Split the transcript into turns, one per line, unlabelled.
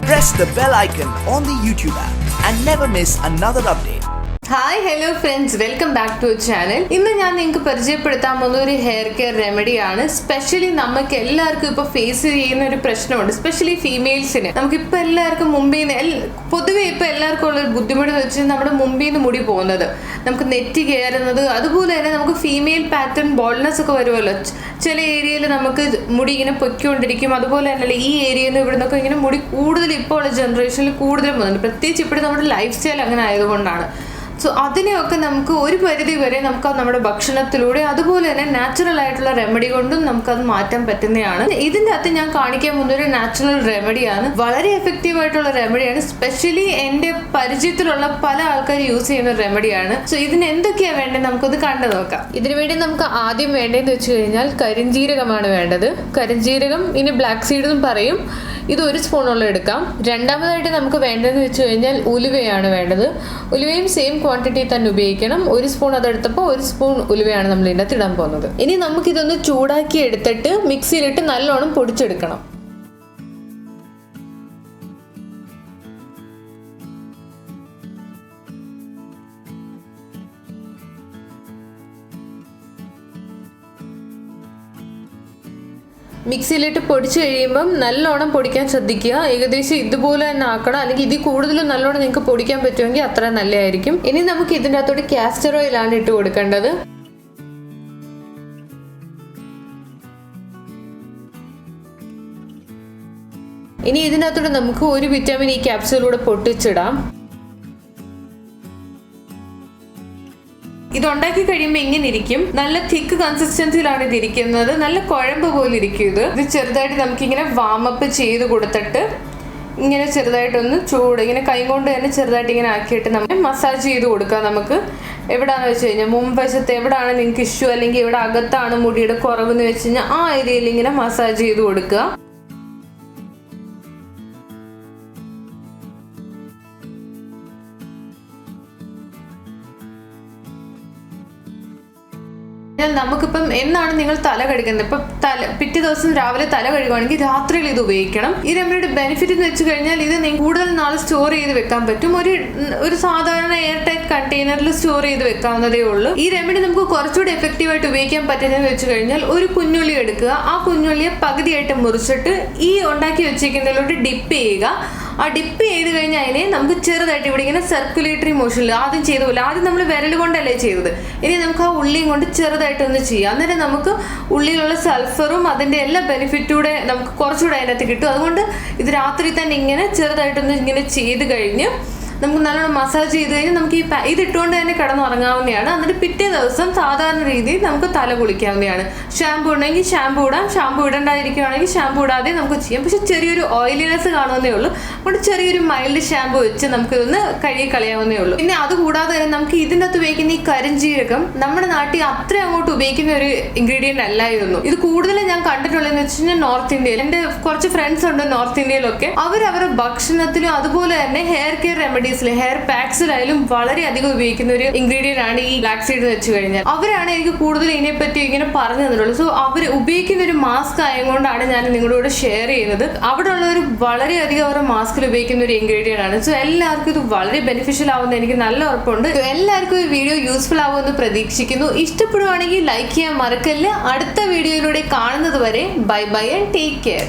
Press the bell icon on the YouTube app and never miss another update.
Hi hello friends, welcome back to channel. ഇന്ന് ഞാൻ നിങ്ങൾക്ക് പരിചയപ്പെടുത്താൻ പോകുന്ന ഒരു hair care റെമഡിയാണ്. Specially നമുക്ക് എല്ലാവർക്കും ഇപ്പോൾ ഫേസ് ചെയ്യുന്ന ഒരു പ്രശ്നമുണ്ട്, സ്പെഷ്യലി ഫീമെയിൽസിന്. നമുക്കിപ്പോൾ എല്ലാവർക്കും മുമ്പിൽ നിന്ന് പൊതുവെ ഇപ്പോൾ എല്ലാവർക്കും ഉള്ളൊരു ബുദ്ധിമുട്ട് എന്ന് വെച്ചാൽ നമ്മുടെ മുമ്പിൽ നിന്ന് മുടി പോകുന്നത്, നമുക്ക് നെറ്റി കയറുന്നത്, അതുപോലെ തന്നെ നമുക്ക് ഫീമെയിൽ പാറ്റേൺ ബോൾഡ്നെസ് ഒക്കെ വരുമല്ലോ. ചില ഏരിയയിൽ നമുക്ക് മുടി ഇങ്ങനെ പൊയ്ക്കൊണ്ടിരിക്കും. അതുപോലെ തന്നെ ഈ ഏരിയയിൽ നിന്ന് ഇവിടെ നിന്നൊക്കെ ഇങ്ങനെ മുടി കൂടുതൽ ഇപ്പോൾ ഉള്ള ജനറേഷനിൽ കൂടുതൽ പോകുന്നുണ്ട്. പ്രത്യേകിച്ച് ഇപ്പോഴും നമ്മുടെ ലൈഫ് സ്റ്റൈൽ അങ്ങനെ ആയതുകൊണ്ടാണ്. സോ അതിനെയൊക്കെ നമുക്ക് ഒരു പരിധി വരെ നമുക്ക് നമ്മുടെ ഭക്ഷണത്തിലൂടെ അതുപോലെ തന്നെ നാച്ചുറൽ ആയിട്ടുള്ള റെമഡി കൊണ്ടും നമുക്കത് മാറ്റാൻ പറ്റുന്നതാണ്. ഇതിൻ്റെ അകത്ത് ഞാൻ കാണിക്കാൻ പോകുന്ന ഒരു നാച്ചുറൽ റെമഡിയാണ്, വളരെ എഫക്റ്റീവ് ആയിട്ടുള്ള റെമഡിയാണ്. സ്പെഷ്യലി എൻ്റെ പരിചയത്തിലുള്ള പല ആൾക്കാർ യൂസ് ചെയ്യുന്ന റെമഡിയാണ്. സോ ഇതിന് എന്തൊക്കെയാണ് വേണ്ടത് നമുക്കത് കണ്ടു നോക്കാം. ഇതിനു വേണ്ടി നമുക്ക് ആദ്യം വേണ്ടതെന്ന് വെച്ച് കഴിഞ്ഞാൽ കരിഞ്ജീരകമാണ് വേണ്ടത്. കരിഞ്ജീരകം ഇനി ബ്ലാക്ക് സീഡ് എന്നും പറയും. ഇത് 1 സ്പൂണോളം എടുക്കാം. രണ്ടാമതായിട്ട് നമുക്ക് വേണ്ടതെന്ന് വെച്ച് കഴിഞ്ഞാൽ ഉലുവയാണ് വേണ്ടത്. ഉലുവയും സെയിം ക്വാണ്ടിറ്റി തന്നെ ഉപയോഗിക്കണം. 1 സ്പൂൺ അതെടുത്തപ്പോൾ 1 സ്പൂൺ ഉലുവയാണ് നമ്മൾ ഇതിൻ്റെ അകത്ത് ഇടാൻ പോകുന്നത്. ഇനി നമുക്കിതൊന്ന് ചൂടാക്കി എടുത്തിട്ട് മിക്സിയിലിട്ട് നല്ലോണം പൊടിച്ചെടുക്കണം. മിക്സിയിലിട്ട് പൊടിച്ച് കഴിയുമ്പം നല്ലോണം പൊടിക്കാൻ ശ്രദ്ധിക്കുക. ഏകദേശം ഇതുപോലെ തന്നെ ആക്കണം, അല്ലെങ്കിൽ ഇതിൽ കൂടുതലും നല്ലോണം നിങ്ങൾക്ക് പൊടിക്കാൻ പറ്റുമെങ്കിൽ അത്ര നല്ലതായിരിക്കും. ഇനി നമുക്ക് ഇതിൻ്റെ അകത്തോട്ട് കാസ്റ്റർ ഓയിലാണ് ഇട്ട് കൊടുക്കേണ്ടത്. ഇനി ഇതിൻ്റെ അകത്തോട്ട് നമുക്ക് 1 വിറ്റാമിൻ ഇ ക്യാപ്സ്യൂളൂടെ പൊട്ടിച്ചിടാം. ഇതുണ്ടാക്കി കഴിയുമ്പോൾ ഇങ്ങനെ ഇരിക്കും. നല്ല തിക്ക് കൺസിസ്റ്റൻസിയിലാണ് ഇത് ഇരിക്കുന്നത്. നല്ല കുഴമ്പ് പോലെ ഇരിക്കും. ഇത് ചെറുതായിട്ട് നമുക്കിങ്ങനെ വാമപ്പ് ചെയ്ത് കൊടുത്തിട്ട് ഇങ്ങനെ ചെറുതായിട്ടൊന്ന് ഇങ്ങനെ കൈ കൊണ്ട് തന്നെ ചെറുതായിട്ട് ഇങ്ങനെ ആക്കിയിട്ട് നമ്മൾ മസാജ് ചെയ്ത് കൊടുക്കുക. നമുക്ക് എവിടെയാണെന്ന് വെച്ച് കഴിഞ്ഞാൽ മുൻവശത്ത് എവിടെയാണ് നിങ്ങൾക്ക് ഇഷ്യൂ, അല്ലെങ്കിൽ എവിടെ അകത്താണ് മുടിയുടെ കുറവെന്ന് വെച്ച് കഴിഞ്ഞാൽ ആ ഏരിയയിൽ ഇങ്ങനെ മസാജ് ചെയ്ത് കൊടുക്കുക. നമുക്കിപ്പം എന്നാണ് നിങ്ങൾ തല കഴുകുന്നത്, ഇപ്പം പിറ്റേ ദിവസം രാവിലെ തല കഴുകുകയാണെങ്കിൽ രാത്രിയിൽ ഇത് ഉപയോഗിക്കണം. ഈ റെമഡിയുടെ ബെനിഫിറ്റ് എന്ന് വെച്ച് കഴിഞ്ഞാൽ ഇത് നിങ്ങൾക്ക് കൂടുതൽ നാൾ സ്റ്റോർ ചെയ്ത് വെക്കാൻ പറ്റും. ഒരു സാധാരണ എയർ ടൈറ്റ് കണ്ടെയ്നറിൽ സ്റ്റോർ ചെയ്ത് വെക്കാവുന്നതേ ഉള്ളൂ. ഈ റെമഡി നമുക്ക് കുറച്ചുകൂടി എഫക്റ്റീവ് ആയിട്ട് ഉപയോഗിക്കാൻ പറ്റുന്നതെന്ന് വെച്ച് കഴിഞ്ഞാൽ ഒരു കുഞ്ഞുള്ളി എടുക്കുക. ആ കുഞ്ഞുള്ളിയെ പകുതിയായിട്ട് മുറിച്ചിട്ട് ഈ ഉണ്ടാക്കി വെച്ചിരിക്കുന്നതിലോട്ട് ഡിപ്പ് ചെയ്യുക. ആ ഡിപ്പ് ചെയ്ത് കഴിഞ്ഞാൽ അതിനെ നമുക്ക് ചെറുതായിട്ട് ഇവിടെ ഇങ്ങനെ സർക്കുലേറ്ററി മോഷനിൽ ആദ്യം ചെയ്ത പോലെ, ആദ്യം നമ്മൾ വിരൽ കൊണ്ടല്ലേ ചെയ്തത്, ഇനി നമുക്ക് ആ ഉള്ളിയും കൊണ്ട് ചെറുതായിട്ടൊന്ന് ചെയ്യാം. അന്നേരം നമുക്ക് ഉള്ളിലുള്ള സൾഫറും അതിൻ്റെ എല്ലാ ബെനിഫിറ്റൂടെ നമുക്ക് കുറച്ചുകൂടെ അതിനകത്ത് കിട്ടും. അതുകൊണ്ട് ഇത് രാത്രി തന്നെ ഇങ്ങനെ ചെറുതായിട്ടൊന്ന് ഇങ്ങനെ ചെയ്ത് കഴിഞ്ഞ് നമുക്ക് നല്ലോണം മസാജ് ചെയ്ത് കഴിഞ്ഞാൽ നമുക്ക് ഇതിട്ടുകൊണ്ട് തന്നെ കിടന്നുറങ്ങാവുന്നതാണ്. എന്നിട്ട് പിറ്റേ ദിവസം സാധാരണ രീതിയിൽ നമുക്ക് തല കുളിക്കാവുന്നതാണ്. ഷാമ്പു ഉണ്ടെങ്കിൽ ഷാമ്പു ഇടാം, ഷാമ്പു ഇടണ്ടായിരിക്കുകയാണെങ്കിൽ ഷാമ്പു ഇടാതെ നമുക്ക് ചെയ്യാം. പക്ഷെ ചെറിയൊരു ഓയിലിനെസ് കാണുന്നേ ഉള്ളൂ. അതുകൊണ്ട് ചെറിയൊരു മൈൽഡ് ഷാമ്പു വെച്ച് നമുക്കിതൊന്ന് കഴുകി കളയാവുന്നേ ഉള്ളൂ. പിന്നെ അതുകൂടാതെ തന്നെ നമുക്ക് ഇതിൻ്റെ അകത്ത് ഉപയോഗിക്കുന്ന ഈ കരിഞ്ജീരകം നമ്മുടെ നാട്ടിൽ അത്ര അങ്ങോട്ട് ഉപയോഗിക്കുന്ന ഒരു ഇൻഗ്രീഡിയൻ്റ് അല്ലായിരുന്നു. ഇത് കൂടുതലും ഞാൻ കണ്ടിട്ടുള്ളതെന്ന് വെച്ച് കഴിഞ്ഞാൽ നോർത്ത് ഇന്ത്യയിൽ എൻ്റെ കുറച്ച് ഫ്രണ്ട്സ് ഉണ്ട് നോർത്ത് ഇന്ത്യയിലൊക്കെ. അവരുടെ ഭക്ഷണത്തിലും അതുപോലെ തന്നെ ഹെയർ കെയർ റെമഡി ഹെയർ പാക്സിലായാലും വളരെയധികം ഉപയോഗിക്കുന്ന ഒരു ഇൻഗ്രീഡിയന്റ് ആണ് ഈ ബ്ലാക്ക് സീഡ് വെച്ച് കഴിഞ്ഞാൽ. അവരാണ് എനിക്ക് കൂടുതൽ ഇതിനെപ്പറ്റി ഇങ്ങനെ പറഞ്ഞു തന്നിട്ടുള്ളത്. സോ അവർ ഉപയോഗിക്കുന്ന ഒരു മാസ്ക് ആയതുകൊണ്ടാണ് ഞാൻ നിങ്ങളോട് ഷെയർ ചെയ്യുന്നത്. അവിടെ ഉള്ളവർ വളരെയധികം അവരുടെ മാസ്കിൽ ഉപയോഗിക്കുന്ന ഒരു ഇൻഗ്രീഡിയന്റ് ആണ്. സോ എല്ലാവർക്കും ഇത് വളരെ ബെനിഫിഷ്യൽ ആവുമെന്ന് എനിക്ക് നല്ല ഉറപ്പുണ്ട്. എല്ലാവർക്കും ഈ വീഡിയോ യൂസ്ഫുൾ ആവുമെന്ന് പ്രതീക്ഷിക്കുന്നു. ഇഷ്ടപ്പെടുവാണെങ്കിൽ ലൈക്ക് ചെയ്യാൻ മറക്കല്ല. അടുത്ത വീഡിയോയിലൂടെ കാണുന്നത് വരെ bye bye and take care.